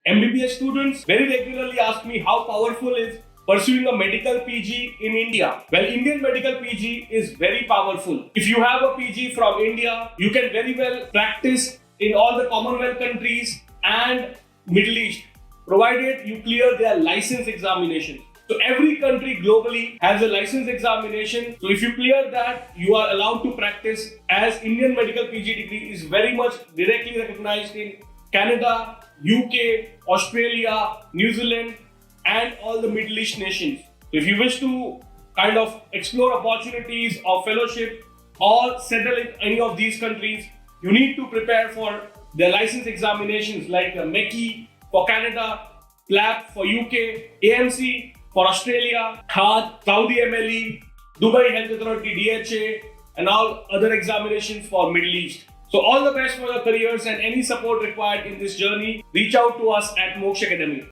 MBBS students very regularly ask me how powerful is pursuing a medical PG in India. Well, Indian medical PG is very powerful. If you have a PG from India, you can very well practice in all the Commonwealth countries and Middle East, provided you clear their license examination. So every country globally has a license examination. So if you clear that, you are allowed to practice, as Indian medical PG degree is very much directly recognized in Canada, UK, Australia, New Zealand, and all the Middle East nations. So if you wish to kind of explore opportunities of fellowship or settle in any of these countries, you need to prepare for the license examinations like MEKI for Canada, PLAB for UK, AMC for Australia, HAD, Saudi MLE, Dubai Health Authority DHA, and all other examinations for Middle East. So all the best for your careers, and any support required in this journey, reach out to us at MOKSH Academy.